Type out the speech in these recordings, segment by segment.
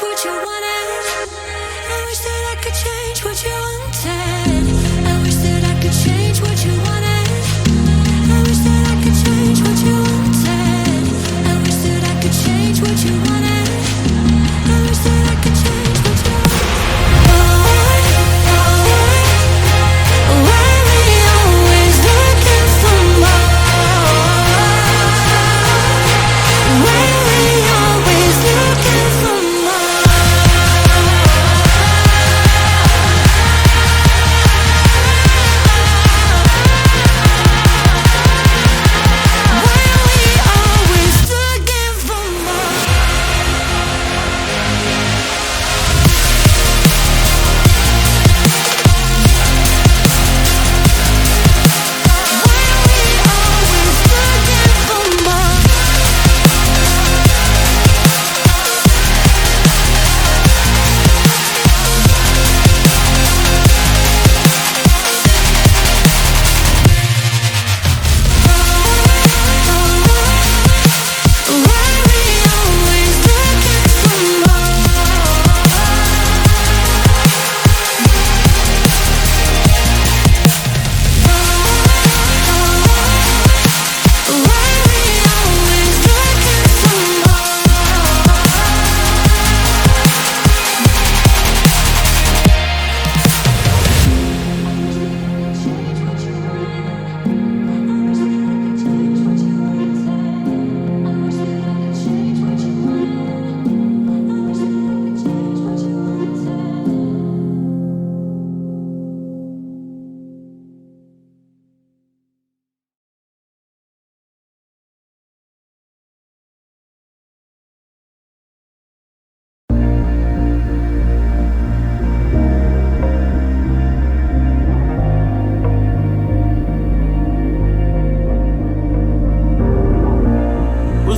what you wanted. I wish that I could change what you wanted. I wish that I could change what you wanted. I wish that I could change what you wanted. I wish that I could change what you wanted. I wish that I could change what you Why we always looking for more? Why we always looking for more?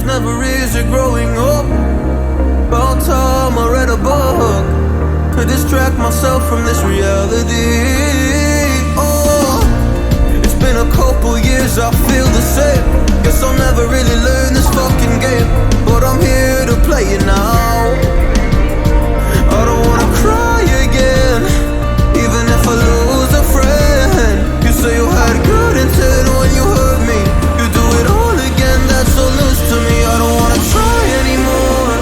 Never easy growing up. About time I read a book to distract myself from this reality. Oh, it's been a couple years, I feel the same. Guess I'll never really learn this fucking game, but I'm here to play it now. I don't wanna cry again, even if I lose a friend. You say you had good intent when you hurt me. You do it all again, that's so loose to me. I don't wanna try anymore.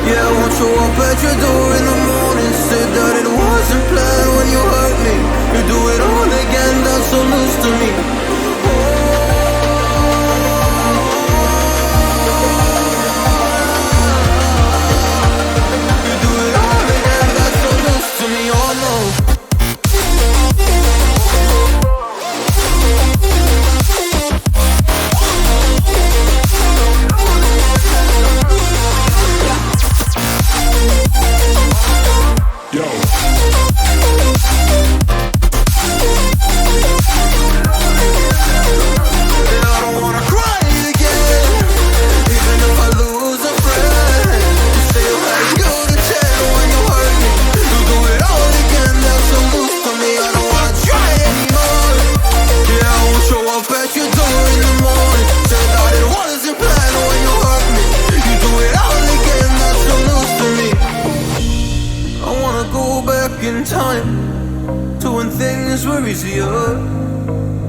Yeah, I won't show up at your door in the morning. Said that it wasn't planned when you hurt me. You do it all again, that's so loose to me. You do it all again, that's so loose to me. Oh no.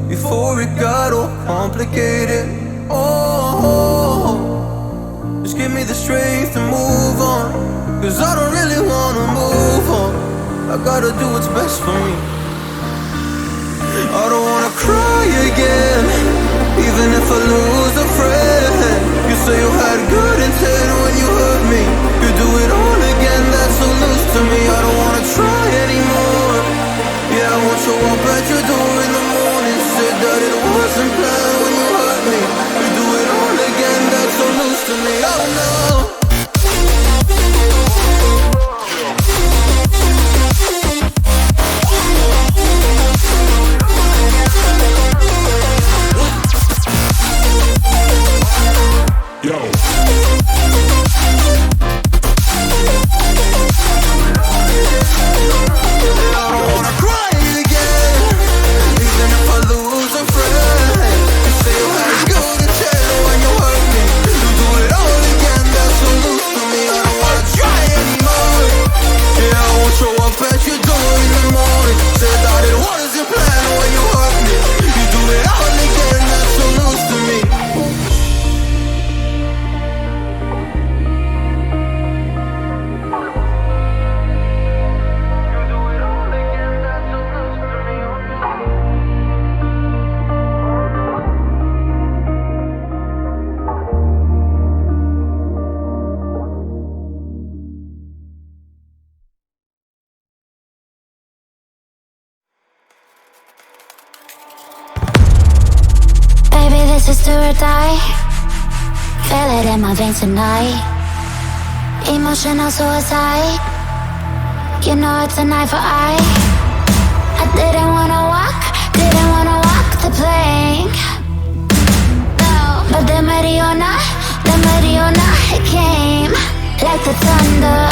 Before it got all complicated. Oh, just give me the strength to move on, cause I don't really wanna move on. I gotta do what's best for me. I don't wanna cry again, even if I lose a friend. You say you had good intent when you hurt me. You do it all again, that's so loose to me. I don't wanna try anymore. Yeah, I won't show up at your door in the morning. Said that it wasn't planned when you hurt me. You do it all again, that's so loose to me. Oh no. So is do or die. Feel it in my veins tonight. Emotional suicide. You know it's an eye for eye. I didn't wanna walk the plank. No, but the Mariona, it came like the thunder.